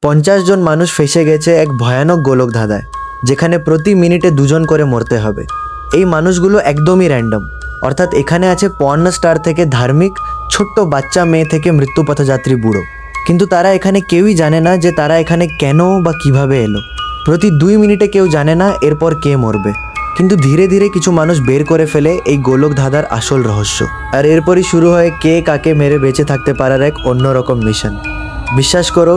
50 জন মানুষ ফেসে গেছে এক ভয়ানক গোলক ধাঁধায়, যেখানে প্রতি মিনিটে 2 জন করে মরতে হবে। এই মানুষগুলো একদমই র্যান্ডম, অর্থাৎ এখানে আছে পর্ন স্টার থেকে ধার্মিক, ছোট্ট বাচ্চা মেয়ে থেকে মৃত্যুপথযাত্রী বুড়ো। কিন্তু তারা এখানে কেউই জানে না যে তারা এখানে কেন বা কিভাবে এলো। প্রতি 2 মিনিটে কেউ জানে না এরপর কে মরবে। কিন্তু ধীরে ধীরে কিছু মানুষ বের করে ফেলে এই গোলক ধাঁধার আসল রহস্য, আর এরপরই শুরু হয় কে কাকে মেরে বেঁচে থাকতে পারার এক অন্যরকম মিশন। বিশ্বাস করো,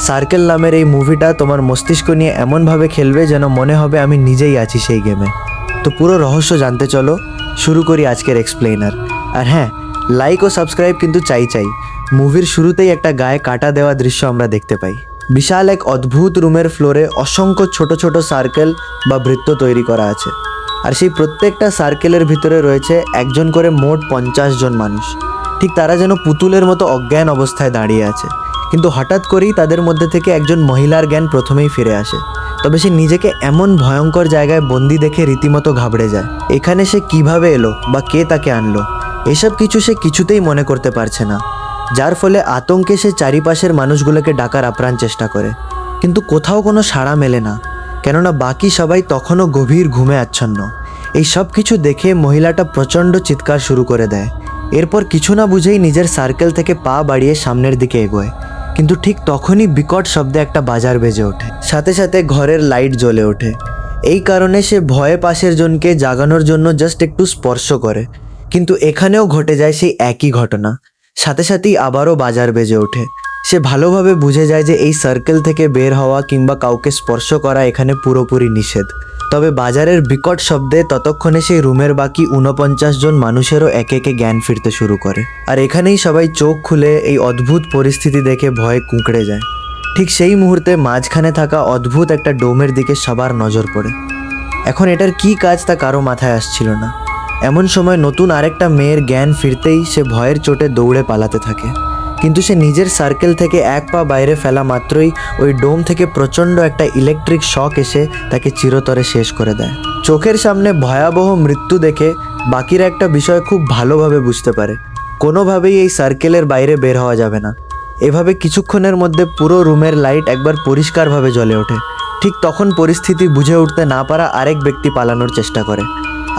সার্কেল নামের এই মুভিটা তোমার মস্তিষ্ক নিয়ে এমনভাবে খেলবে যেন মনে হবে আমি নিজেই আছি সেই গেমে। তো পুরো রহস্য জানতে চলো, শুরু করি আজকের এক্সপ্লেইনার। আর হ্যাঁ, লাইক ও সাবস্ক্রাইব কিন্তু চাই। মুভির শুরুতেই একটা গায়ে কাটা দেওয়া দৃশ্য আমরা দেখতে পাই। বিশাল এক অদ্ভুত রুমের ফ্লোরে অসংখ্য ছোট ছোট সার্কেল বা বৃত্ত তৈরি করা আছে, আর সেই প্রত্যেকটা সার্কেলের ভিতরে রয়েছে একজন করে মোট 50 জন মানুষ। ঠিক তারা যেন পুতুলের মতো অজ্ঞান অবস্থায় দাঁড়িয়ে আছে। কিন্তু হঠাৎ করেই তাদের মধ্যে থেকে একজন মহিলার জ্ঞান প্রথমেই ফিরে আসে। তবে সে নিজেকে এমন ভয়ঙ্কর জায়গায় বন্দি দেখে রীতিমতো ঘাবড়ে যায়। এখানে সে কিভাবে এলো বা কে তাকে আনলো, এসব কিছু সে কিছুতেই মনে করতে পারছে না, যার ফলে আতঙ্কে সে চারিপাশের মানুষগুলোকে ডাকার আপ্রাণ চেষ্টা করে। কিন্তু কোথাও কোনো সাড়া মেলে না, কেননা বাকি সবাই তখনও গভীর ঘুমে আচ্ছন্ন। এই সব কিছু দেখে মহিলাটা প্রচণ্ড চিৎকার শুরু করে দেয়। এরপর কিছু না বুঝেই নিজের সার্কেল থেকে পা বাড়িয়ে সামনের দিকে এগোয়। কিন্তু ঠিক তখনই বিকট শব্দে একটা বাজার বেজে ওঠে, সাথে সাথে ঘরের লাইট জ্বলে ওঠে। এই কারণে সে ভয়ে পাশের জনকে জাগানোর জন্য জাস্ট একটু স্পর্শ করে। কিন্তু এখানেও ঘটে যায় সেই একই ঘটনা, সাথে সাথেই আবারও বাজার বেজে ওঠে। সে ভালোভাবে বুঝে যায় যে এই সার্কেল থেকে বের হওয়া কিংবা কাউকে স্পর্শ করা এখানে পুরোপুরি নিষেধ। তবে বাজারের বিকট শব্দে ততক্ষণে সেই রুমের বাকি 49 জন মানুষেরও একে একে জ্ঞান ফিরতে শুরু করে। আর এখানেই সবাই চোখ খুলে এই অদ্ভুত পরিস্থিতি দেখে ভয়ে কুঁকড়ে যায়। ঠিক সেই মুহূর্তে মাঝখানে থাকা অদ্ভুত একটা ডোমের দিকে সবার নজর পড়ে। এখন এটার কী কাজ তা কারো মাথায় আসছিল না। এমন সময় নতুন আরেকটা মেয়ের জ্ঞান ফিরতেই সে ভয়ের চোটে দৌড়ে পালাতে থাকে। কিন্তু সে নিজের সার্কেল থেকে এক পা বাইরে ফেলা মাত্রই ওই ডোম থেকে প্রচণ্ড একটা ইলেকট্রিক শক এসে তাকে চিরতরে শেষ করে দেয়। চোখের সামনে ভয়াবহ মৃত্যু দেখে বাকিরা একটা বিষয় খুব ভালোভাবে বুঝতে পারে, কোনোভাবেই এই সার্কেলের বাইরে বের হওয়া যাবে না। এভাবে কিছুক্ষণের মধ্যে পুরো রুমের লাইট একবার পরিষ্কারভাবে জ্বলে ওঠে। ঠিক তখন পরিস্থিতি বুঝে উঠতে না পারা আরেক ব্যক্তি পালানোর চেষ্টা করে,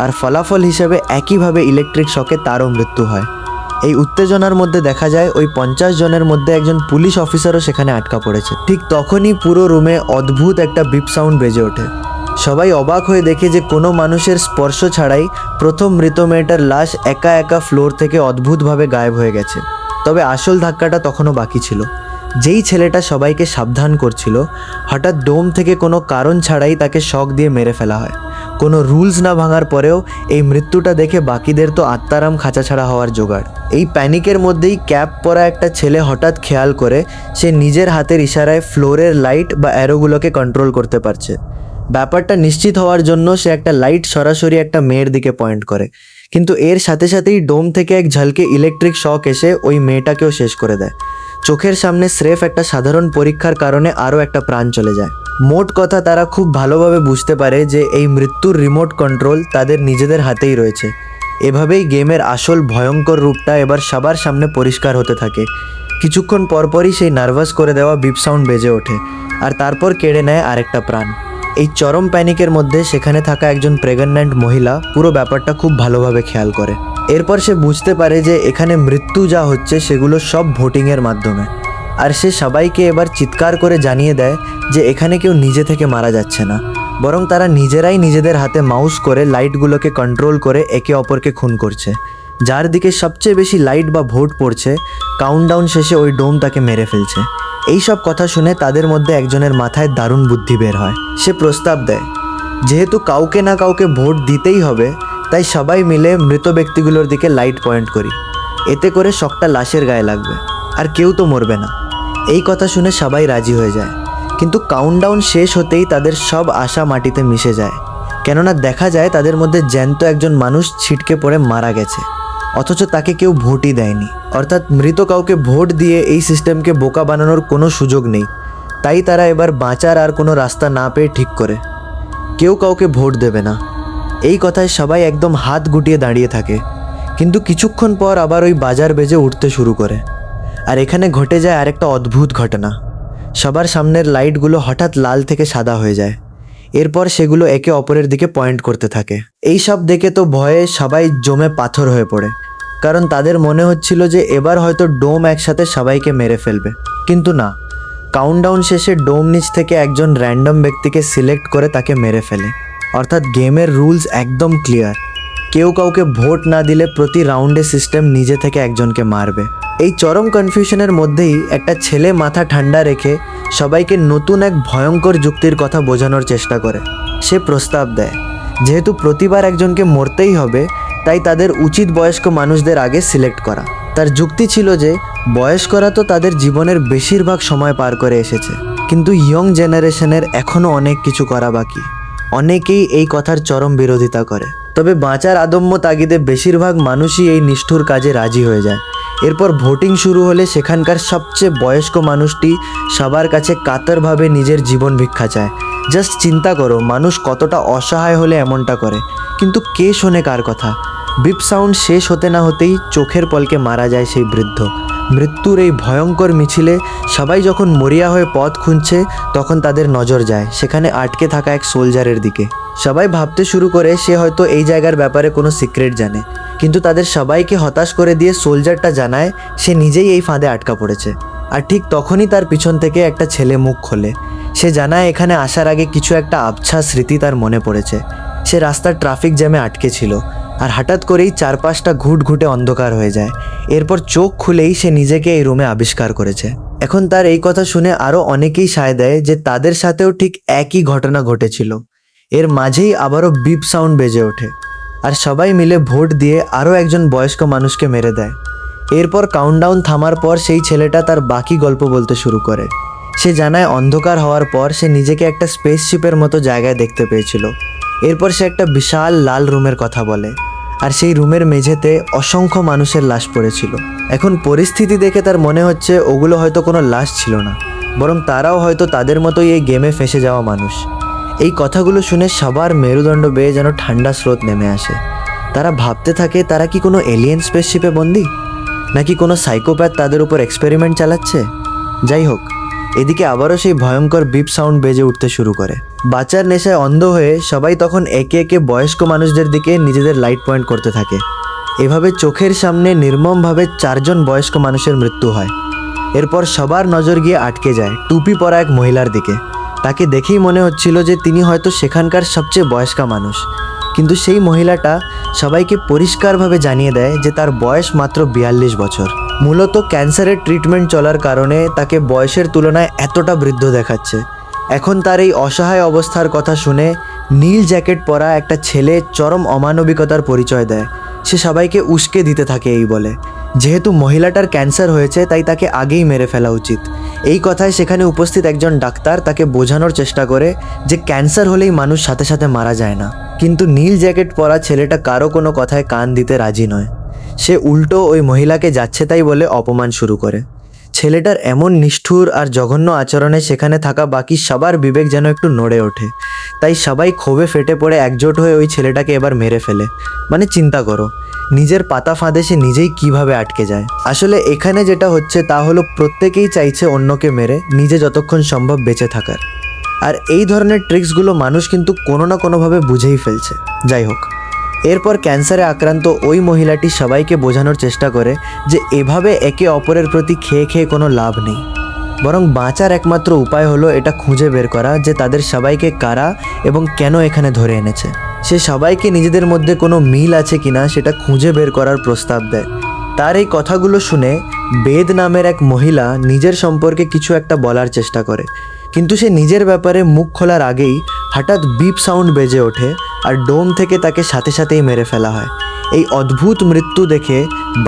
আর ফলাফল হিসেবে একইভাবে ইলেকট্রিক শকে তারও মৃত্যু হয়। এই উত্তেজনার মধ্যে দেখা যায় ওই 50 জনের মধ্যে একজন পুলিশ অফিসারও সেখানে আটকা পড়েছে। ঠিক তখনই পুরো রুমে অদ্ভুত একটা বিপ সাউন্ড বেজে ওঠে। সবাই অবাক হয়ে দেখে যে কোনো মানুষের স্পর্শ ছাড়াই প্রথম মৃত মেয়েটার লাশ একা একা ফ্লোর থেকে অদ্ভুতভাবে গায়েব হয়ে গেছে। তবে আসল ধাক্কাটা তখনও বাকি ছিল। যেই ছেলেটা সবাইকে সাবধান করছিল, হঠাৎ ডোম থেকে কোনো কারণ ছাড়াই তাকে শক দিয়ে মেরে ফেলা হয়। কোনো রুলস না ভাঙার পরেও এই মৃত্যুটা দেখে বাকিদের তো আত্মারাম খাঁচা ছাড়া হওয়ার জোগাড়। এই প্যানিকের মধ্যেই ক্যাপ পরা একটা ছেলে হঠাৎ খেয়াল করে সে নিজের হাতের ইশারায় ফ্লোরের লাইট বা অ্যারোগুলোকে কন্ট্রোল করতে পারছে। ব্যাপারটা নিশ্চিত হওয়ার জন্য সে একটা লাইট সরাসরি একটা মেয়ের দিকে পয়েন্ট করে। কিন্তু এর সাথে সাথেই ডোম থেকে এক ঝলকে ইলেকট্রিক শক এসে ওই মেয়েটাকেও শেষ করে দেয়। চোখের সামনে স্রেফ একটা সাধারণ পরীক্ষার কারণে আরও একটা প্রাণ চলে যায়। মোট কথা, তারা খুব ভালোভাবে বুঝতে পারে যে এই মৃত্যুর রিমোট কন্ট্রোল তাদের নিজেদের হাতেই রয়েছে। এভাবেই গেমের আসল ভয়ঙ্কর রূপটা এবার সবার সামনে পরিষ্কার হতে থাকে। কিছুক্ষণ পরপরই সেই নার্ভাস করে দেওয়া বিপ সাউন্ড বেজে ওঠে, আর তারপর কেড়ে নেয় আরেকটা প্রাণ। এই চরম প্যানিকের মধ্যে সেখানে থাকা একজন প্রেগন্যান্ট মহিলা পুরো ব্যাপারটা খুব ভালোভাবে খেয়াল করে। এরপর সে বুঝতে পারে যে এখানে মৃত্যু যা হচ্ছে সেগুলো সব ভোটিংয়ের মাধ্যমে। আর সে সবাইকে এবার চিৎকার করে জানিয়ে দেয় যে এখানে কেউ নিজে থেকে মারা যাচ্ছে না, বরং তারা নিজেরাই নিজেদের হাতে মাউস করে লাইটগুলোকে কন্ট্রোল করে একে অপরকে খুন করছে। যার দিকে সবচেয়ে বেশি লাইট বা ভোট পড়ছে, কাউন্টডাউন শেষে ওই ডোম তাকে মেরে ফেলছে। এই সব কথা শুনে তাদের মধ্যে একজনের মাথায় দারুণ বুদ্ধি বের হয়। সে প্রস্তাব দেয়, যেহেতু কাউকে না কাউকে ভোট দিতেই হবে, তাই সবাই মিলে মৃত ব্যক্তিগুলোর দিকে লাইট পয়েন্ট করি। এতে করে শকটা লাশের গায়ে লাগবে, আর কেউ তো মরবে না। এই কথা শুনে সবাই রাজি হয়ে যায়। কিন্তু কাউন্টডাউন শেষ হতেই তাদের সব আশা মাটিতে মিশে যায়, কেননা দেখা যায় তাদের মধ্যে জ্যান্ত একজন মানুষ ছিটকে পড়ে মারা গেছে, অথচ তাকে কেউ ভোটই দেয়নি। অর্থাৎ মৃত কাউকে ভোট দিয়ে এই সিস্টেমকে বোকা বানানোর কোনো সুযোগ নেই। তাই তারা এবার বাঁচার আর কোনো রাস্তা না পেয়ে ঠিক করে কেউ কাউকে ভোট দেবে না। এই কথায় সবাই একদম হাত গুটিয়ে দাঁড়িয়ে থাকে। কিন্তু কিছুক্ষণ পর আবার ওই বাজার বেজে উঠতে শুরু করে। আর এখানে ঘটে যায় আরেকটা অদ্ভুত ঘটনা। সবার সামনের লাইটগুলো হঠাৎ লাল থেকে সাদা হয়ে যায়। এরপর সেগুলো একে অপরের দিকে পয়েন্ট করতে থাকে। এই সব দেখে তো ভয়ে সবাই জমে পাথর হয়ে পড়ে, কারণ তাদের মনে হচ্ছিল যে এবার হয়তো ডোম একসাথে সবাইকে মেরে ফেলবে। কিন্তু না, কাউন্টডাউন শেষে ডোম নিচ থেকে একজন র্যান্ডম ব্যক্তিকে সিলেক্ট করে তাকে মেরে ফেলে। অর্থাৎ গেমের রুলস একদম ক্লিয়ার, কেউ কাউকে ভোট না দিলে প্রতি রাউন্ডে সিস্টেম নিজে থেকে একজনকে মারবে। এই চরম কনফিউশনের মধ্যেই একটা ছেলে মাথা ঠান্ডা রেখে সবাইকে নতুন এক ভয়ঙ্কর যুক্তির কথা বোঝানোর চেষ্টা করে। সে প্রস্তাব দেয়, যেহেতু প্রতিবার একজনকে মরতেই হবে, তাই তাদের উচিত বয়স্ক মানুষদের আগে সিলেক্ট করা। তার যুক্তি ছিল যে বয়স্করা তো তাদের জীবনের বেশিরভাগ সময় পার করে এসেছে, কিন্তু ইয়ং জেনারেশনের এখনও অনেক কিছু করা বাকি। অনেকেই এই কথার চরম বিরোধিতা করে, তবে বাঁচার আদম্য তাগিদে বেশিরভাগ মানুষই এই নিষ্ঠুর কাজে রাজি হয়ে যায়। এরপর ভোটিং শুরু হলে সেখানকার সবচেয়ে বয়স্ক মানুষটি সবার কাছে কাতরভাবে নিজের জীবন ভিক্ষা চায়। জাস্ট চিন্তা করো, মানুষ কতটা অসহায় হলে এমনটা করে। কিন্তু কে শোনে কার কথা? বিপ সাউন্ড শেষ হতে না হতেই চোখের পলকে মারা যায় সেই বৃদ্ধ। মৃত্যুর এই ভয়ঙ্কর মিছিলে সবাই যখন মরিয়া হয়ে পথ খুঁজছে, তখন তাদের নজর যায় সেখানে আটকে থাকা এক সোলজারের দিকে। সবাই ভাবতে শুরু করে সে হয়তো এই জায়গার ব্যাপারে কোনো সিক্রেট জানে, কিন্তু তাদের সবাইকে হতাশ করে দিয়ে সোলজারটা জানায় সে নিজেই এই ফাঁদে আটকা পড়েছে। আর ঠিক তখনই তার পিছন থেকে একটা ছেলে মুখ খোলে। সে জানায় এখানে আসার আগে কিছু একটা আবছা স্মৃতি তার মনে পড়েছে। সে রাস্তার ট্রাফিক জ্যামে আটকে ছিল, আর হঠাৎ করেই চারপাশটা ঘুটঘুটে অন্ধকার হয়ে যায়। এরপর চোখ খুলেই সে নিজেকে এই রুমে আবিষ্কার করেছে। এখন তার এই কথা শুনে আরও অনেকেই সায় দেয় যে তাদের সাথেও ঠিক একই ঘটনা ঘটেছিল। এর মাঝেই আবারও বিপ সাউন্ড বেজে ওঠে, আর সবাই মিলে ভোট দিয়ে আরও একজন বয়স্ক মানুষকে মেরে দেয়। এরপর কাউন্টডাউন থামার পর সেই ছেলেটা তার বাকি গল্প বলতে শুরু করে। সে জানায় অন্ধকার হওয়ার পর সে নিজেকে একটা স্পেসশিপের মতো জায়গায় দেখতে পেয়েছিল। এরপর সে একটা বিশাল লাল রুমের কথা বলে, আর সেই রুমের মেঝেতে অসংখ্য মানুষের লাশ পড়েছিল। এখন পরিস্থিতি দেখে তার মনে হচ্ছে ওগুলো হয়তো কোনো লাশ ছিল না, বরং তারাও হয়তো তাদের মতোই এই গেমে ফেঁসে যাওয়া মানুষ। এই কথাগুলো শুনে সবার মেরুদণ্ড বেয়ে যেন ঠান্ডা স্রোত নেমে আসে। তারা ভাবতে থাকে তারা কি কোনো এলিয়েন স্পেসশিপে বন্দি, নাকি কোনো সাইকোপ্যাথ তাদের উপর এক্সপেরিমেন্ট চালাচ্ছে। যাই হোক, এদিকে আবারও সেই ভয়ঙ্কর বিপ সাউন্ড বেজে উঠতে শুরু করে। বাঁচার নেশায় অন্ধ হয়ে সবাই তখন একে একে বয়স্ক মানুষদের দিকে নিজেদের লাইট পয়েন্ট করতে থাকে। এভাবে চোখের সামনে নির্মমভাবে 4 জন বয়স্ক মানুষের মৃত্যু হয়। এরপর সবার নজর গিয়ে আটকে যায় টুপি পরা এক মহিলার দিকে। তাকে দেখেই মনে হচ্ছিল যে তিনি হয়তো সেখানকার সবচেয়ে বয়স্কা মানুষ, কিন্তু সেই মহিলাটা সবাইকে পরিষ্কারভাবে জানিয়ে দেয় যে তার বয়স মাত্র 42 বছর। মূলত ক্যান্সারের ট্রিটমেন্ট চলার কারণে তাকে বয়সের তুলনায় এতটা বৃদ্ধ দেখাচ্ছে। এখন তার এই অসহায় অবস্থার কথা শুনে নীল জ্যাকেট পরা একটা ছেলে চরম অমানবিকতার পরিচয় দেয়। সে সবাইকে উস্কে দিতে থাকে এই বলে, যেহেতু মহিলাটার ক্যান্সার হয়েছে তাই তাকে আগেই মেরে ফেলা উচিত। এই কথায় সেখানে উপস্থিত একজন ডাক্তার তাকে বোঝানোর চেষ্টা করে যে ক্যান্সার হলেই মানুষ সাথে সাথে মারা যায় না। কিন্তু নীল জ্যাকেট পরা ছেলেটা কারো কোনো কথায় কান দিতে রাজি নয়। সে উল্টো ওই মহিলাকে যাচ্ছে তাই বলে অপমান শুরু করে। ছেলেটার এমন নিষ্ঠুর আর জঘন্য আচরণে সেখানে থাকা বাকি সবার বিবেক যেন একটু নড়ে ওঠে। তাই সবাই ক্ষোভে ফেটে পড়ে একজোট হয়ে ওই ছেলেটাকে এবার মেরে ফেলে। মানে চিন্তা করো, নিজের পাতা ফাঁদে সে নিজেই কিভাবে আটকে যায়। আসলে এখানে যেটা হচ্ছে তা হলো প্রত্যেকেই চাইছে অন্যকে মেরে নিজে যতক্ষণ সম্ভব বেঁচে থাকার। আর এই ধরনের ট্রিক্সগুলো মানুষ কিন্তু কোনো না কোনোভাবে বুঝেই ফেলছে। যাই হোক, এরপর ক্যান্সারে আক্রান্ত ওই মহিলাটি সবাইকে বোঝানোর চেষ্টা করে যে এভাবে একে অপরের প্রতি খেয়ে খেয়ে কোনো লাভ নেই, বরং বাঁচার একমাত্র উপায় হলো এটা খুঁজে বের করা যে তাদের সবাইকে কারা এবং কেন এখানে ধরে এনেছে। সে সবাইকে নিজেদের মধ্যে কোনো মিল আছে কিনা সেটা খুঁজে বের করার প্রস্তাব দেয়। তার এই কথাগুলো শুনে বেদ নামের এক মহিলা নিজের সম্পর্কে কিছু একটা বলার চেষ্টা করে, কিন্তু সে নিজের ব্যাপারে মুখ খোলার আগেই হঠাৎ বিপ সাউন্ড বেজে ওঠে আর ডোম থেকে তাকে সাথে সাথেই মেরে ফেলা হয়। এই অদ্ভুত মৃত্যু দেখে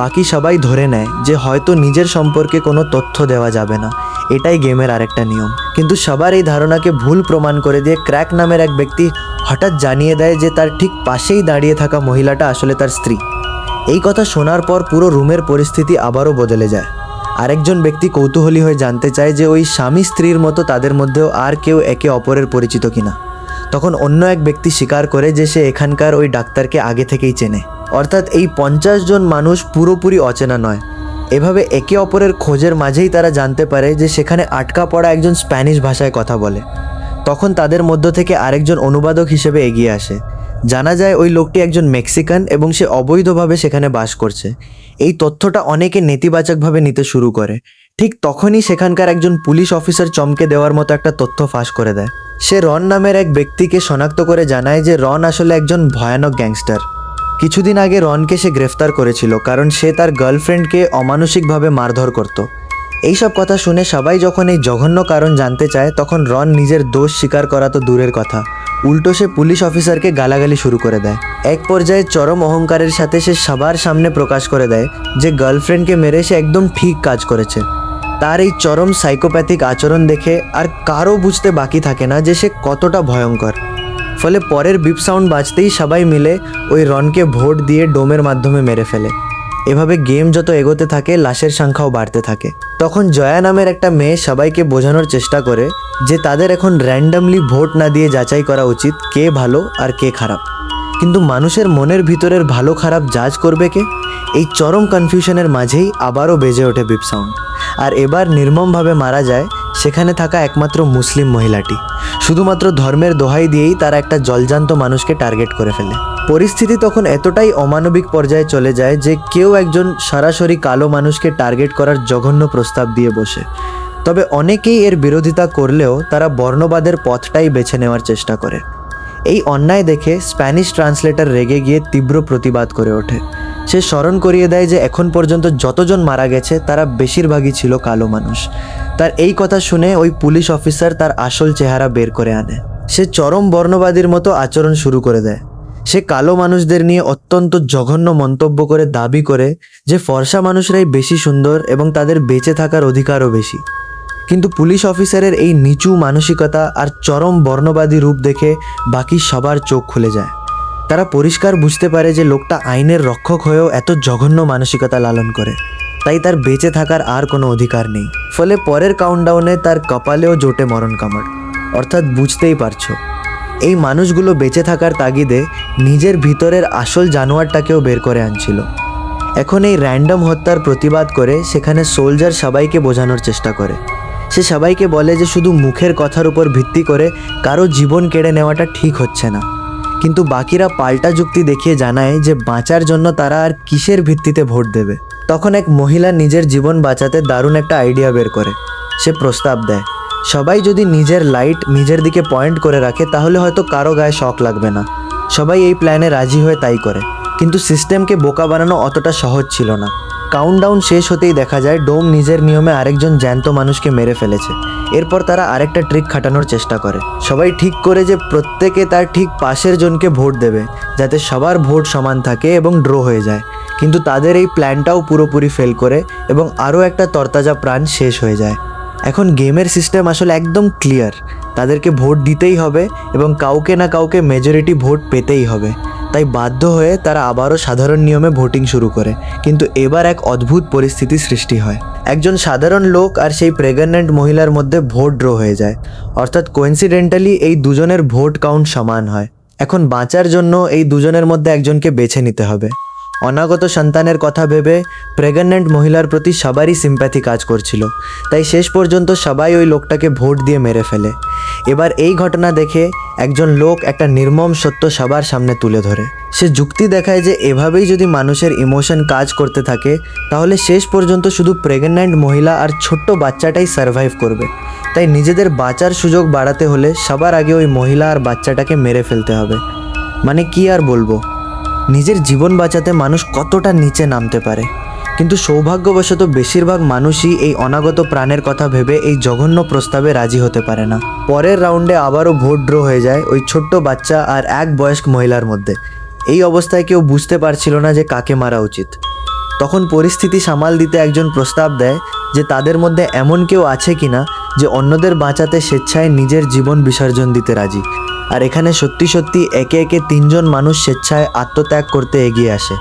বাকি সবাই ধরে নেয় যে হয়তো নিজের সম্পর্কে কোনো তথ্য দেওয়া যাবে না, এটাই গেমের আরেকটা নিয়ম। কিন্তু সবার এই ধারণাকে ভুল প্রমাণ করে দিয়ে ক্র্যাক নামের এক ব্যক্তি হঠাৎ জানিয়ে দেয় যে তার ঠিক পাশেই দাঁড়িয়ে থাকা মহিলাটা আসলে তার স্ত্রী। এই কথা শোনার পর পুরো রুমের পরিস্থিতি আবারও বদলে যায়। আরেকজন ব্যক্তি কৌতূহলী হয়ে জানতে চায় যে ওই স্বামী স্ত্রীর মতো তাদের মধ্যেও আর কেউ একে অপরের পরিচিত কিনা। তখন অন্য এক ব্যক্তি স্বীকার করে যে সে এখানকার ওই ডাক্তারকে আগে থেকেই চেনে। অর্থাৎ এই 50 জন মানুষ পুরোপুরি অচেনা নয়, এভাবে একে অপরের খোঁজের মাঝেই তারা জানতে পারে যে সেখানে আটকা পড়া একজন স্প্যানিশ ভাষায় কথা বলে। তখন তাদের মধ্য থেকে আরেকজন অনুবাদক হিসেবে এগিয়ে আসে। জানা যায় ওই লোকটি একজন মেক্সিকান এবং সে অবৈধভাবে সেখানে বাস করছে। এই তথ্যটা অনেকে নেতিবাচকভাবে নিতে শুরু করে। ঠিক তখনই সেখানকার একজন পুলিশ অফিসার চমকে দেওয়ার মতো একটা তথ্য ফাঁস করে দেয়। সে রন নামের এক ব্যক্তিকে শনাক্ত করে জানায় যে রন আসলে একজন ভয়ানক গ্যাংস্টার। কিছুদিন আগে রনকে সে গ্রেফতার করেছিল কারণ সে তার গার্লফ্রেন্ডকে অমানসিকভাবে মারধর করত। এইসব কথা শুনে সবাই যখন এই জঘন্য কারণ জানতে চায় তখন রন নিজের দোষ স্বীকার করা তো দূরের কথা, উল্টো সে পুলিশ অফিসারকে গালাগালি শুরু করে দেয়। এক পর্যায়ে চরম অহংকারের সাথে সে সবার সামনে প্রকাশ করে দেয় যে গার্লফ্রেন্ডকে মেরে সে একদম ঠিক কাজ করেছে। তার এই চরম সাইকোপ্যাথিক আচরণ দেখে আর কারও বুঝতে বাকি থাকে না যে সে কতটা ভয়ঙ্কর। ফলে পরের বিপ সাউন্ড বাজতেই সবাই মিলে ওই রনকে ভোট দিয়ে ডোমের মাধ্যমে মেরে ফেলে। এভাবে গেম যত এগোতে থাকে লাশের সংখ্যাও বাড়তে থাকে। তখন জয়া নামের একটা মেয়ে সবাইকে বোঝানোর চেষ্টা করে যে তাদের এখন র্যান্ডামলি ভোট না দিয়ে যাচাই করা উচিত কে ভালো আর কে খারাপ। কিন্তু মানুষের মনের ভিতরের ভালো খারাপ জাজ করবে কে? এই চরম কনফিউশনের মাঝেই আবারও বেজে ওঠে বিপ সাউন্ড। আর এবার নির্মমভাবে মারা যায় সেখানে থাকা একমাত্র মুসলিম মহিলাটি। শুধুমাত্র ধর্মের দোহাই দিয়েই তারা একটা জলজান্ত মানুষকে টার্গেট করে ফেলে। পরিস্থিতি তখন এতটাই অমানবিক পর্যায়ে চলে যায় যে কেউ একজন সরাসরি কালো মানুষকে টার্গেট করার জঘন্য প্রস্তাব দিয়ে বসে। তবে অনেকেই এর বিরোধিতা করলেও তারা বর্ণবাদের পথটাই বেছে নেওয়ার চেষ্টা করে। এই অন্যায় দেখে স্প্যানিশ ট্রান্সলেটর রেগে গিয়ে তীব্র প্রতিবাদ করে ওঠে। সে স্মরণ করিয়ে দেয় যে এখন পর্যন্ত যতজন মারা গেছে তারা বেশিরভাগই ছিল কালো মানুষ। তার এই কথা শুনে ওই পুলিশ অফিসার তার আসল চেহারা বের করে আনে। সে চরম বর্ণবাদীর মতো আচরণ শুরু করে দেয়। সে কালো মানুষদের নিয়ে অত্যন্ত জঘন্য মন্তব্য করে দাবি করে যে ফর্সা মানুষরাই বেশি সুন্দর এবং তাদের বেঁচে থাকার অধিকারও বেশি। কিন্তু পুলিশ অফিসারের এই নিচু মানসিকতা আর চরম বর্ণবাদী রূপ দেখে বাকি সবার চোখ খুলে যায়। তারা পরিষ্কার বুঝতে পারে যে লোকটা আইনের রক্ষক হয়েও এত জঘন্য মানসিকতা লালন করে, তাই তার বেঁচে থাকার আর কোনো অধিকার নেই। ফলে পরের কাউন্টডাউনে তার কপালেও জোটে মরণ কামড়। অর্থাৎ বুঝতেই পারছো, এই মানুষগুলো বেঁচে থাকার তাগিদে নিজের ভিতরের আসল জানোয়ারটাকেও বের করে আনছিল। এখন এই র্যান্ডম হত্যার প্রতিবাদ করে সেখানে সোলজার সবাইকে বোঝানোর চেষ্টা করে। সে সবাইকে বলে যে শুধু মুখের কথার উপর ভিত্তি করে কারো জীবন কেড়ে নেওয়াটা ঠিক হচ্ছে না। কিন্তু বাকিরা পাল্টা যুক্তি দেখিয়ে জানায় যে বাঁচার জন্য তারা আর কিসের ভিত্তিতে ভোট দেবে। তখন এক মহিলা নিজের জীবন বাঁচাতে দারুণ একটা আইডিয়া বের করে। সে প্রস্তাব দেয়, সবাই যদি নিজের লাইট নিজের দিকে পয়েন্ট করে রাখে তাহলে হয়তো কারো গায়ে শক লাগবে না। সবাই এই প্ল্যানে রাজি হয়ে তাই করে। কিন্তু সিস্টেমকে বোকা বানানো অতটা সহজ ছিল না। কাউন্টডাউন শেষ হতেই দেখা যায় ডোম নিজের নিয়মে আরেকজন জ্যান্ত মানুষকে মেরে ফেলেছে। এরপর তারা আরেকটা ট্রিক খাটানোর চেষ্টা করে। সবাই ঠিক করে যে প্রত্যেকে তার ঠিক পাশের জনকে ভোট দেবে যাতে সবার ভোট সমান থাকে এবং ড্র হয়ে যায়। কিন্তু তাদের এই প্ল্যানটাও পুরোপুরি ফেল করে এবং আরও একটা তরতাজা প্রাণ শেষ হয়ে যায়। এখন গেমের সিস্টেম আসলে একদম ক্লিয়ার, তাদেরকে ভোট দিতেই হবে এবং কাউকে না কাউকে মেজরিটি ভোট পেতেই হবে। তাই বাধ্য হয়ে তারা আবারও সাধারণ নিয়মে ভোটিং শুরু করে। কিন্তু এবার এক অদ্ভুত পরিস্থিতি সৃষ্টি হয়। একজন সাধারণ লোক আর সেই প্রেগন্যান্ট মহিলার মধ্যে ভোট ড্র হয়ে যায়। অর্থাৎ কোইন্সিডেন্টালি এই দুজনের ভোট কাউন্ট সমান হয়। এখন বাঁচার জন্য এই দুজনের মধ্যে একজনকে বেছে নিতে হবে। অনাগত সন্তানের কথা ভেবে প্রেগন্যান্ট মহিলার প্রতি সবারই সিম্প্যাথি কাজ করছিল, তাই শেষ পর্যন্ত সবাই ওই লোকটাকে ভোট দিয়ে মেরে ফেলে। এবার এই ঘটনা দেখে একজন লোক একটা নির্মম সত্য সবার সামনে তুলে ধরে। সে যুক্তি দেখায় যে এভাবেই যদি মানুষের ইমোশন কাজ করতে থাকে তাহলে শেষ পর্যন্ত শুধু প্রেগন্যান্ট মহিলা আর ছোট্ট বাচ্চাটাই সার্ভাইভ করবে। তাই নিজেদের বাঁচার সুযোগ বাড়াতে হলে সবার আগে ওই মহিলা আর বাচ্চাটাকে মেরে ফেলতে হবে। মানে কি আর বলবো, নিজের জীবন বাঁচাতে মানুষ কতটা নিচে নামতে পারে। কিন্তু সৌভাগ্যবশত বেশিরভাগ মানুষই এই অনাগত প্রাণের কথা ভেবে এই জঘন্য প্রস্তাবে রাজি হতে পারে না। পরের রাউন্ডে আবারও ভোট ড্র হয়ে যায় ওই ছোট্ট বাচ্চা আর এক বয়স্ক মহিলার মধ্যে। এই অবস্থায় কেউ বুঝতে পারছিল না যে কাকে মারা উচিত। তখন পরিস্থিতি সামাল দিতে একজন প্রস্তাব দেয় যে তাদের মধ্যে এমন কেউ আছে কিনা যে অন্যদের বাঁচাতে স্বেচ্ছায় নিজের জীবন বিসর্জন দিতে রাজি। আর এখানে সত্যি সত্যি একে একে 3 জন মানুষ স্বেচ্ছায় আত্মত্যাগ করতে এগিয়ে আসে,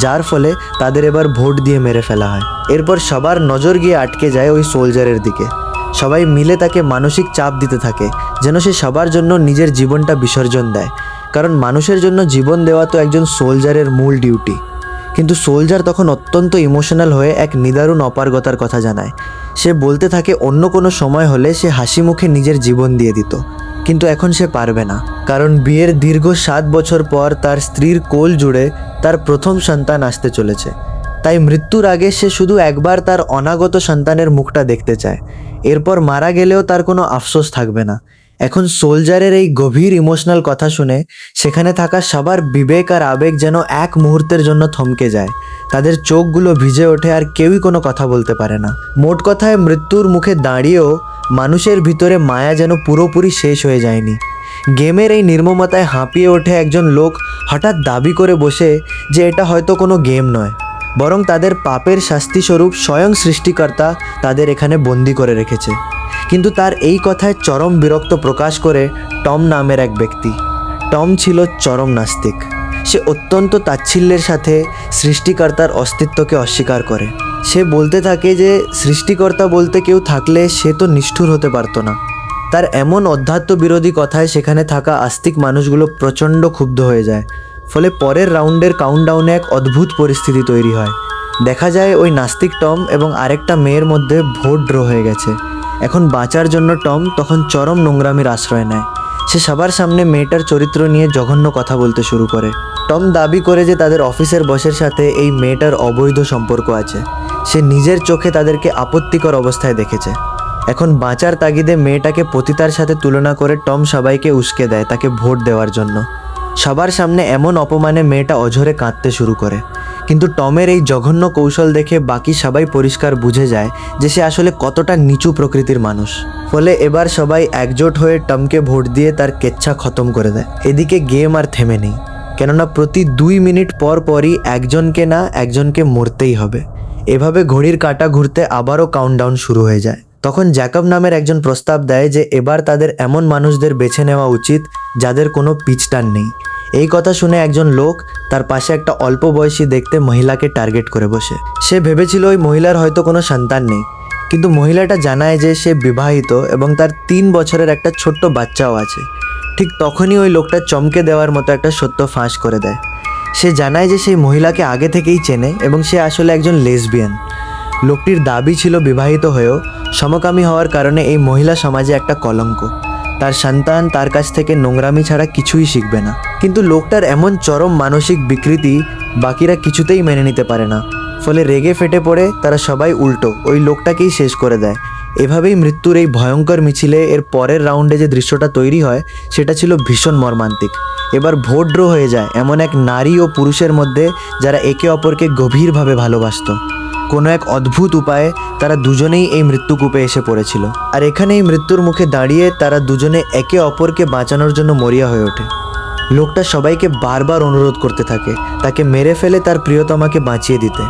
যার ফলে তাদের এবার ভোট দিয়ে মেরে ফেলা হয়। এরপর সবার নজর গিয়ে আটকে যায় ওই সোলজারের দিকে। সবাই মিলে তাকে মানসিক চাপ দিতে থাকে যেন সে সবার জন্য নিজের জীবনটা বিসর্জন দেয়, কারণ মানুষের জন্য জীবন দেওয়া তো একজন সোলজারের মূল ডিউটি। কিন্তু সোলজার তখন অত্যন্ত ইমোশনাল হয়ে এক নিদারুণ অপারগতার কথা জানায়। সে বলতে থাকে অন্য কোনো সময় হলে সে হাসি মুখে নিজের জীবন দিয়ে দিত, কিন্তু এখন সে পারবে না, কারণ বিয়ের দীর্ঘ 7 বছর পর তার স্ত্রীর কোল জুড়ে তার প্রথম সন্তান আসতে চলেছে। তাই মৃত্যুর আগে সে শুধু একবার তার অনাগত সন্তানের মুখটা দেখতে চায়। এরপর মারা গেলেও তার কোনো আফসোস থাকবে না। এখন সোলজারের এই গভীর ইমোশনাল কথা শুনে সেখানে থাকা সবার বিবেক আর আবেগ যেন এক মুহূর্তের জন্য থমকে যায়। তাদের চোখগুলো ভিজে ওঠে আর কেউই কোনো কথা বলতে পারে না। মোট কথায় মৃত্যুর মুখে দাঁড়িয়েও মানুষের ভিতরে মায়া যেন পুরোপুরি শেষ হয়ে যায়নি। গেমের এই নির্মমতায় হাঁপিয়ে ওঠে একজন লোক হঠাৎ দাবি করে বসে যে এটা হয়তো কোনো গেম নয়, বরং তাদের পাপের শাস্তিস্বরূপ স্বয়ং সৃষ্টিকর্তা তাদের এখানে বন্দি করে রেখেছে। কিন্তু তার এই কথায় চরম বিরক্ত প্রকাশ করে টম নামের এক ব্যক্তি। টম ছিল চরম নাস্তিক। সে অত্যন্ত তাচ্ছিল্যের সাথে সৃষ্টিকর্তার অস্তিত্বকে অস্বীকার করে। সে বলতে থাকে যে সৃষ্টিকর্তা বলতে কেউ থাকলে সে তো নিষ্ঠুর হতে পারতো না। তার এমন অধ্যাত্ম বিরোধী কথায় সেখানে থাকা আস্তিক মানুষগুলো প্রচণ্ড ক্ষুব্ধ হয়ে যায়। ফলে পরের রাউন্ডের কাউন্টডাউনে এক অদ্ভুত পরিস্থিতি তৈরি হয়। দেখা যায় ওই নাস্তিক টম এবং আরেকটা মেয়ের মধ্যে ভোট ড্র হয়ে গেছে। এখন বাঁচার জন্য টম তখন চরম নোংরামির আশ্রয় নেয়। সে সবার সামনে মেয়েটার চরিত্র নিয়ে জঘন্য কথা বলতে শুরু করে। টম দাবি করে যে তাদের অফিসের বসের সাথে এই মেয়েটার অবৈধ সম্পর্ক আছে। সে নিজের চোখে তাদেরকে আপত্তিকর অবস্থায় দেখেছে। এখন বাঁচার তাগিদে মেয়েটাকে পতিতার সাথে তুলনা করে টম সবাইকে উস্কে দেয় তাকে ভোট দেওয়ার জন্য। সবার সামনে এমন অপমানে মেয়েটা অঝরে কাঁদতে শুরু করে। কিন্তু টমের এই জঘন্য কৌশল দেখে বাকি সবাই পরিষ্কার বুঝে যায় যে সে আসলে কতটা নিচু প্রকৃতির মানুষ। ফলে এবার সবাই একজোট হয়ে টমকে ভোট দিয়ে তার কেচ্ছা খতম করে দেয়। এদিকে গেম আর থেমে নেই, কেননা প্রতি 2 মিনিট পর পরই একজনকে না একজনকে মরতেই হবে। এভাবে ঘড়ির কাঁটা ঘুরতে আবারও কাউন্টডাউন শুরু হয়ে যায়। তখন জ্যাকব নামের একজন প্রস্তাব দেয় যে এবার তাদের এমন মানুষদের বেছে নেওয়া উচিত যাদের কোনো পিছটান নেই। এই কথা শুনে একজন লোক তার পাশে একটা অল্প বয়সী দেখতে মহিলাকে টার্গেট করে বসে। সে ভেবেছিল ওই মহিলার হয়তো কোনো সন্তান নেই, কিন্তু মহিলাটা জানায় যে সে বিবাহিত এবং তার 3 বছরের একটা ছোট্ট বাচ্চাও আছে। ঠিক তখনই ওই লোকটা চমকে দেওয়ার মতো একটা সত্য ফাঁস করে দেয়। সে জানায় যে সেই মহিলাকে আগে থেকেই চেনে এবং সে আসলে একজন লেসবিয়ান। লোকটির দাবি ছিল বিবাহিত হয়েও সমকামী হওয়ার কারণে এই মহিলা সমাজে একটা কলঙ্ক। তার সন্তান তার কাছ থেকে নোংরামি ছাড়া কিছুই শিখবে না। কিন্তু লোকটার এমন চরম মানসিক বিকৃতি বাকিরা কিছুতেই মেনে নিতে পারে না। ফলে রেগে ফেটে পড়ে তারা সবাই উল্টো ওই লোকটাকেই শেষ করে দেয়। এভাবেই মৃত্যুর এই ভয়ঙ্কর মিছিলে এর পরের রাউন্ডে যে দৃশ্যটা তৈরি হয় সেটা ছিল ভীষণ মর্মান্তিক। এবার ভোট ড্র হয়ে যায় এমন এক নারী ও পুরুষের মধ্যে যারা একে অপরকে গভীরভাবে ভালোবাসত। কোনো এক অদ্ভুত উপায়ে তারা দুজনেই এই মৃত্যুকূপে এসে পড়েছিল। আর এখানে এই মৃত্যুর মুখে দাঁড়িয়ে তারা দুজনে একে অপরকে বাঁচানোর জন্য মরিয়া হয়ে ওঠে। লোকটা সবাইকে বারবার অনুরোধ করতে থাকে তাকে মেরে ফেলে তার প্রিয়তমাকে বাঁচিয়ে দিতে।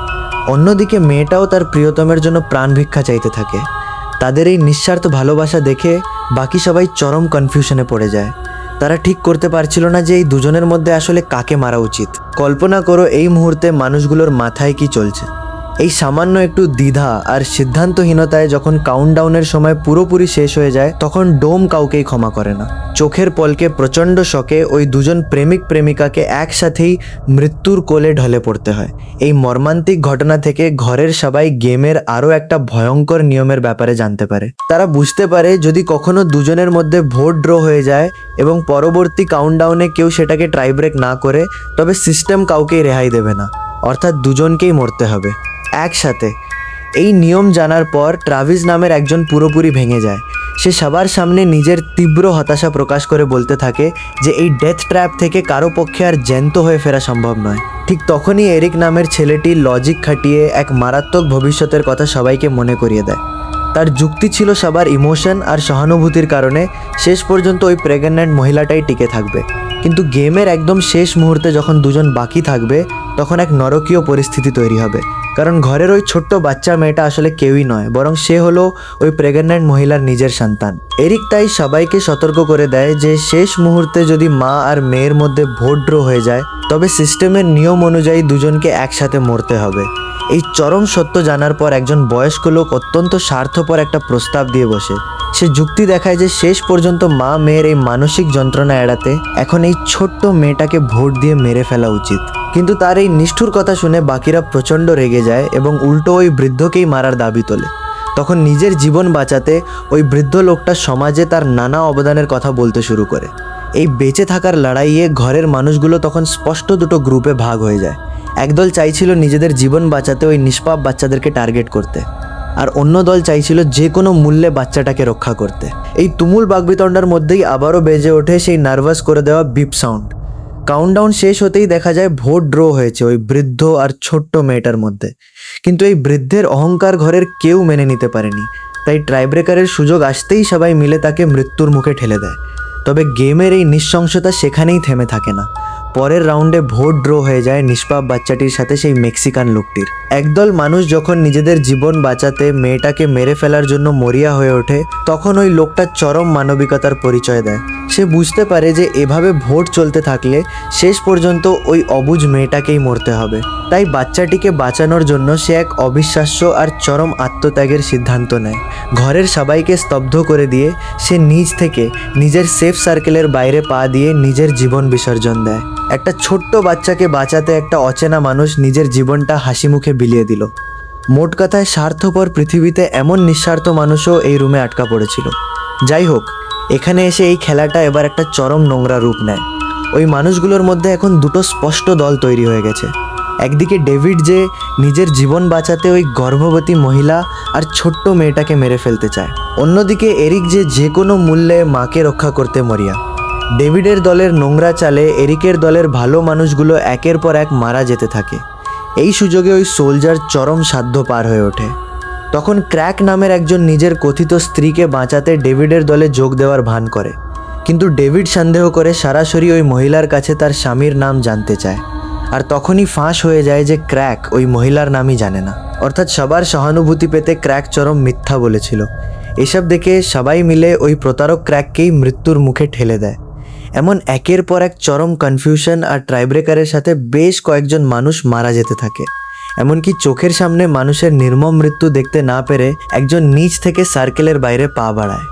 অন্যদিকে মেয়েটাও তার প্রিয়তমের জন্য প্রাণ ভিক্ষা চাইতে থাকে। তাদের এই নিঃস্বার্থ ভালোবাসা দেখে বাকি সবাই চরম কনফিউশনে পড়ে যায়। তারা ঠিক করতে পারছিল না যে এই দুজনের মধ্যে আসলে কাকে মারা উচিত। কল্পনা করো এই মুহূর্তে মানুষগুলোর মাথায় কি চলছে। এই সামান্য একটু দ্বিধা আর সিদ্ধান্তহীনতায় যখন কাউন্টডাউনের সময় পুরোপুরি শেষ হয়ে যায় তখন ডোম কাউকেই ক্ষমা করে না। চোখের পলকে প্রচণ্ড শকে ওই দুজন প্রেমিক প্রেমিকাকে একসাথেই মৃত্যুর কোলে ঢলে পড়তে হয়। এই মর্মান্তিক ঘটনা থেকে ঘরের সবাই গেমের আরও একটা ভয়ঙ্কর নিয়মের ব্যাপারে জানতে পারে। তারা বুঝতে পারে যদি কখনো দুজনের মধ্যে ভোট ড্র হয়ে যায় এবং পরবর্তী কাউন্টডাউনে কেউ সেটাকে ট্রাইব্রেক না করে তবে সিস্টেম কাউকেই রেহাই দেবে না, অর্থাৎ দুজনকেই মরতে হবে একসাথে। এই নিয়ম জানার পর ট্রাভিস নামের একজন পুরোপুরি ভেঙে যায়। সে সবার সামনে নিজের তীব্র হতাশা প্রকাশ করে বলতে থাকে যে এই ডেথ ট্র্যাপ থেকে কারো পক্ষে আর জ্যান্ত হয়ে ফেরা সম্ভব নয়। ঠিক তখনই এরিক নামের ছেলেটি লজিক খাটিয়ে এক মারাত্মক ভবিষ্যতের কথা সবাইকে মনে করিয়ে দেয়। তার যুক্তি ছিল সবার ইমোশন আর সহানুভূতির কারণে শেষ পর্যন্ত ওই প্রেগন্যান্ট মহিলাটাই টিকে থাকবে। কিন্তু গেমের একদম শেষ মুহূর্তে যখন দুজন বাকি থাকবে তখন এক নরকীয় পরিস্থিতি তৈরি হবে। কারণ ঘরের ওই ছোট্ট বাচ্চা মেয়েটা আসলে কেউই নয়, বরং সে হলো ওই প্রেগন্যান্ট মহিলার নিজের সন্তান। এরিক তাই সবাইকে সতর্ক করে দেয় যে শেষ মুহূর্তে যদি মা আর মেয়ের মধ্যে ভোট ড্র হয়ে যায় তবে সিস্টেমের নিয়ম অনুযায়ী দুজনকে একসাথে মরতে হবে। এই চরম সত্য জানার পর একজন বয়স্ক লোক অত্যন্ত স্বার্থপর একটা প্রস্তাব দিয়ে বসে। সে যুক্তি দেখায় যে শেষ পর্যন্ত মা মেয়ের এই মানসিক যন্ত্রণা এড়াতে এখন এই ছোট্ট মেয়েটাকে ভোট দিয়ে মেরে ফেলা উচিত। কিন্তু তার এই নিষ্ঠুর কথা শুনে বাকিরা প্রচণ্ড রেগে যায় এবং উল্টো ওই বৃদ্ধকেই মারার দাবি তোলে। তখন নিজের জীবন বাঁচাতে ওই বৃদ্ধ লোকটা সমাজে তার নানা অবদানের কথা বলতে শুরু করে। এই বেঁচে থাকার লড়াইয়ে ঘরের মানুষগুলো তখন স্পষ্ট দুটো গ্রুপে ভাগ হয়ে যায়। একদল চাইছিল নিজেদের জীবন বাঁচাতে ওই নিষ্পাপ বাচ্চাদেরকে টার্গেট করতে, আর অন্য দল চাইছিল যে কোনো মূল্যে বাচ্চাটাকে রক্ষা করতে। এই তুমুল বাকবিতণ্ডার মধ্যেই আবারও বেজে ওঠে সেই নার্ভাস করে দেওয়া বিপ সাউন্ড। কাউন্টডাউন শেষ হতেই দেখা যায় ভোট ড্র হয়েছে ওই বৃদ্ধ আর ছোট্ট মেয়েটার মধ্যে। কিন্তু এই বৃদ্ধের অহংকার ঘরের কেউ মেনে নিতে পারেনি, তাই ট্রাইব্রেকারের সুযোগ আসতেই সবাই মিলে তাকে মৃত্যুর মুখে ঠেলে দেয়। তবে গেমের এই নৃশংসতা সেখানেই থেমে থাকে না। পরের রাউন্ডে ভোট ড্র হয়ে যায় নিষ্পাপ বাচ্চাটির সাথে সেই মেক্সিকান লোকটির। একদল মানুষ যখন নিজেদের জীবন বাঁচাতে মেয়েটাকে মেরে ফেলার জন্য মরিয়া হয়ে ওঠে, তখন ওই লোকটা চরম মানবিকতার পরিচয় দেয়। সে বুঝতে পারে যে এভাবে ভোট চলতে থাকলে শেষ পর্যন্ত ওই অবুঝ মেয়েটাকেই মরতে হবে। তাই বাচ্চাটিকে বাঁচানোর জন্য সে এক অবিশ্বাস্য আর চরম আত্মত্যাগের সিদ্ধান্ত নেয়। ঘরের সবাইকে স্তব্ধ করে দিয়ে সে নিজ থেকে নিজের সেফ সার্কেলের বাইরে পা দিয়ে নিজের জীবন বিসর্জন দেয়। একটা ছোট্ট বাচ্চাকে বাঁচাতে একটা অচেনা মানুষ নিজের জীবনটা হাসি মুখে বিলিয়ে দিল। মোট কথায় স্বার্থপর পৃথিবীতে এমন নিঃস্বার্থ মানুষও এই রুমে আটকা পড়েছিল। যাই হোক, এখানে এসে এই খেলাটা এবার একটা চরম নোংরা রূপ নেয়। ওই মানুষগুলোর মধ্যে এখন দুটো স্পষ্ট দল তৈরি হয়ে গেছে। একদিকে ডেভিড যে নিজের জীবন বাঁচাতে ওই গর্ভবতী মহিলা আর ছোট্ট মেয়েটাকে মেরে ফেলতে চায়, অন্যদিকে এরিক যে কোনো মূল্যে মাকে রক্ষা করতে মরিয়া। ডেভিডের দলের নোংরা চালে এরিকের দলের ভালো মানুষগুলো একের পর এক মারা যেতে থাকে। এই সুযোগে ওই সোলজার চরম সাধ্য পার হয়ে ওঠে। তখন ক্র্যাক নামের একজন নিজের কথিত স্ত্রীকে বাঁচাতে ডেভিডের দলে যোগ দেওয়ার ভান করে, কিন্তু ডেভিড সন্দেহ করে সরাসরি ওই মহিলার কাছে তার স্বামীর নাম জানতে চায়। আর তখনই ফাঁস হয়ে যায় যে ক্র্যাক ওই মহিলার নামই জানে না, অর্থাৎ সবার সহানুভূতি পেতে ক্র্যাক চরম মিথ্যা বলেছিল। এসব দেখে সবাই মিলে ওই প্রতারক ক্র্যাককেই মৃত্যুর মুখে ঠেলে দেয়। এমন একের পর এক চরম কনফিউশন আর ট্রাইব্রেকারের সাথে বেশ কয়েকজন মানুষ মারা যেতে থাকে। এমনকি চোখের সামনে মানুষের নির্মম মৃত্যু দেখতে না পেরে একজন নিচ থেকে সার্কেলের বাইরে পা বাড়ায়,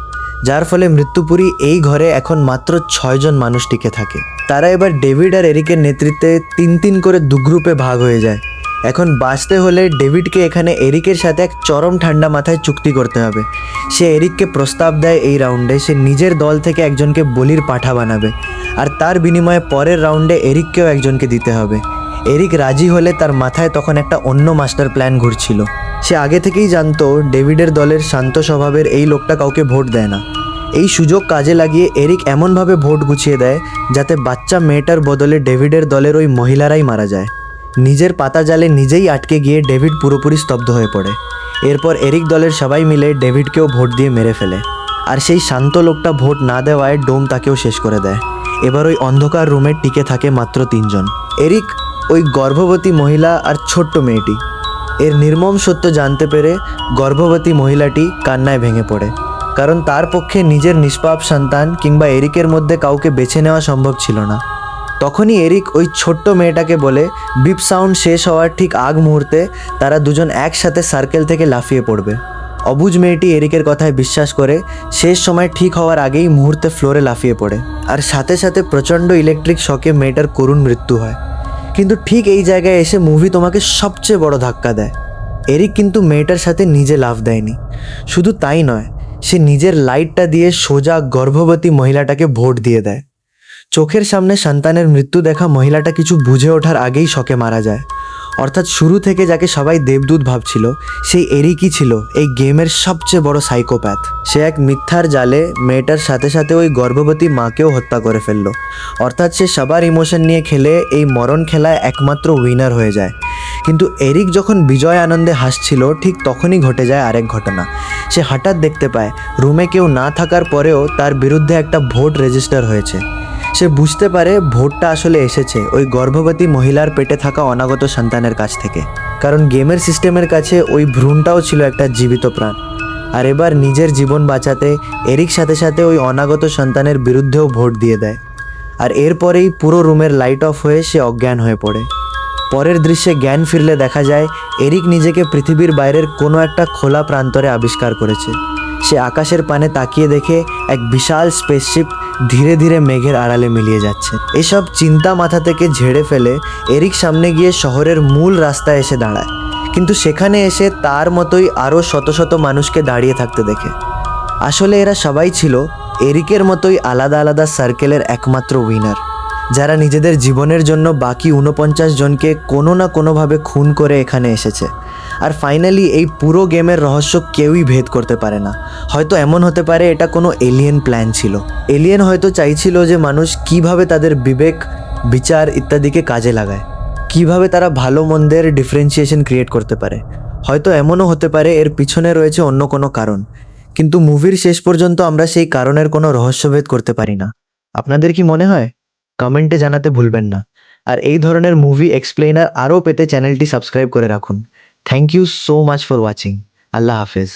যার ফলে মৃত্যুপুরী এই ঘরে এখন মাত্র 6 জন মানুষ টিকে থাকে। তারা এবার ডেভিড আর এরিকের নেতৃত্বে 3 করে দু গ্রুপে ভাগ হয়ে যায়। এখন বাঁচতে হলে ডেভিডকে এখানে এরিকের সাথে এক চরম ঠান্ডা মাথায় চুক্তি করতে হবে। সে এরিককে প্রস্তাব দেয় এই রাউন্ডে সে নিজের দল থেকে একজনকে বলির পাঠা বানাবে, আর তার বিনিময়ে পরের রাউন্ডে এরিককেও একজনকে দিতে হবে। এরিক রাজি হলে তার মাথায় তখন একটা অন্য মাস্টার প্ল্যান ঘুরছিল। সে আগে থেকেই জানতো ডেভিডের দলের শান্ত স্বভাবের এই লোকটা কাউকে ভোট দেয় না। এই সুযোগ কাজে লাগিয়ে এরিক এমনভাবে ভোট গুছিয়ে দেয় যাতে বাচ্চা মেয়েটার বদলে ডেভিডের দলের ওই মহিলারাই মারা যায়। নিজের পাতা জালে নিজেই আটকে গিয়ে ডেভিড পুরোপুরি স্তব্ধ হয়ে পড়ে। এরপর এরিক দলের সবাই মিলে ডেভিডকেও ভোট দিয়ে মেরে ফেলে, আর সেই শান্ত লোকটা ভোট না দেওয়ায় ডোম তাকেও শেষ করে দেয়। এবার ওই অন্ধকার রুমে টিকে থাকে মাত্র 3 জন, এরিক, ওই গর্ভবতী মহিলা আর ছোট্ট মেয়েটি। এর নির্মম সত্য জানতে পেরে গর্ভবতী মহিলাটি কান্নায় ভেঙে পড়ে, কারণ তার পক্ষে নিজের নিষ্পাপ সন্তান কিংবা এরিকের মধ্যে কাউকে বেছে নেওয়া সম্ভব ছিল না। তখনই এরিক ওই ছোট্ট মেয়েটাকে বলে বিপ সাউন্ড শেষ হওয়ার ঠিক আগ মুহূর্তে তারা দুজন একসাথে সার্কেল থেকে লাফিয়ে পড়বে। অবুঝ মেয়েটি এরিকের কথায় বিশ্বাস করে শেষ সময় ঠিক হওয়ার আগেই মুহূর্তে ফ্লোরে লাফিয়ে পড়ে, আর সাথে সাথে প্রচণ্ড ইলেকট্রিক শকে মেয়েটার করুণ মৃত্যু হয়। কিন্তু ঠিক এই জায়গায় এসে মুভি তোমাকে সবচেয়ে বড় ধাক্কা দেয়। এরিক কিন্তু মেয়েটার সাথে নিজে লাফ দেয়নি, শুধু তাই নয়, সে নিজের লাইটটা দিয়ে সোজা গর্ভবতী মহিলাটাকে ভোট দিয়ে দেয়। চোখের সামনে সন্তানের মৃত্যু দেখা মহিলাটা কিছু বুঝে ওঠার আগেই শকে মারা যায়। অর্থাৎ শুরু থেকে যাকে সবাই দেবদূত ভাবছিল সেই এরিকই ছিল এই গেমের সবচেয়ে বড় সাইকোপ্যাথ। সে এক মিথ্যার জালে মেয়েটার সাথে সাথে ওই গর্ভবতী মাকেও হত্যা করে ফেললো। অর্থাৎ সে সবার ইমোশন নিয়ে খেলে এই মরণ খেলায় একমাত্র উইনার হয়ে যায়। কিন্তু এরিক যখন বিজয় আনন্দে হাসছিল ঠিক তখনই ঘটে যায় আরেক ঘটনা। সে হঠাৎ দেখতে পায় রুমে কেউ না থাকার পরেও তার বিরুদ্ধে একটা ভোট রেজিস্টার হয়েছে। সে বুঝতে পারে ভোটটা আসলে এসেছে ওই গর্ভবতী মহিলার পেটে থাকা অনাগত সন্তানের কাছ থেকে, কারণ গেমের সিস্টেমের কাছে ওই ভ্রূণটাও ছিল একটা জীবিত প্রাণ। আর এবার নিজের জীবন বাঁচাতে এরিক সাথে সাথে ওই অনাগত সন্তানের বিরুদ্ধেও ভোট দিয়ে দেয়। আর এরপরেই পুরো রুমের লাইট অফ হয়ে সে অজ্ঞান হয়ে পড়ে। পরের দৃশ্যে জ্ঞান ফিরলে দেখা যায় এরিক নিজেকে পৃথিবীর বাইরের কোনো একটা খোলা প্রান্তরে আবিষ্কার করেছে। সে আকাশের পানে তাকিয়ে দেখে এক বিশাল স্পেসশিপ ধীরে ধীরে মেঘের আড়ালে মিলিয়ে যাচ্ছে। এসব চিন্তা মাথা থেকে ঝেড়ে ফেলে এরিক সামনে গিয়ে শহরের মূল রাস্তায় এসে দাঁড়ায়, কিন্তু সেখানে এসে তার মতোই আরও শত শত মানুষকে দাঁড়িয়ে থাকতে দেখে। আসলে এরা সবাই ছিল এরিকের মতোই আলাদা আলাদা সার্কেলের একমাত্র উইনার, যারা নিজেদের জীবনের জন্য বাকি 49 জনকে কোনো না কোনোভাবে খুন করে এখানে এসেছে। আর ফাইনালি এই পুরো গেমের রহস্য কেউই ভেদ করতে পারে না। হয়তো এমন হতে পারে এটা কোনো এলিয়েন প্ল্যান ছিল। এলিয়েন হয়তো চাইছিল যে মানুষ কিভাবে তাদের বিবেক, বিচার ইত্যাদিকে কাজে লাগায়, কিভাবে তারা ভালো মন্দের ডিফারেন্সিয়েশন ক্রিয়েট করতে পারে। হয়তো এমনও হতে পারে এর পিছনে রয়েছে অন্য কোনো কারণ, কিন্তু মুভির শেষ পর্যন্ত আমরা সেই কারণের কোনো রহস্যভেদ করতে পারি না। আপনাদের কি মনে হয়? কমেন্টে জানাতে ভুলবেন না। আর এই ধরনের মুভি এক্সপ্লেইনার আরও পেতে চ্যানেলটি সাবস্ক্রাইব করে রাখুন। Thank you so much for watching. আল্লাহ হাফেজ।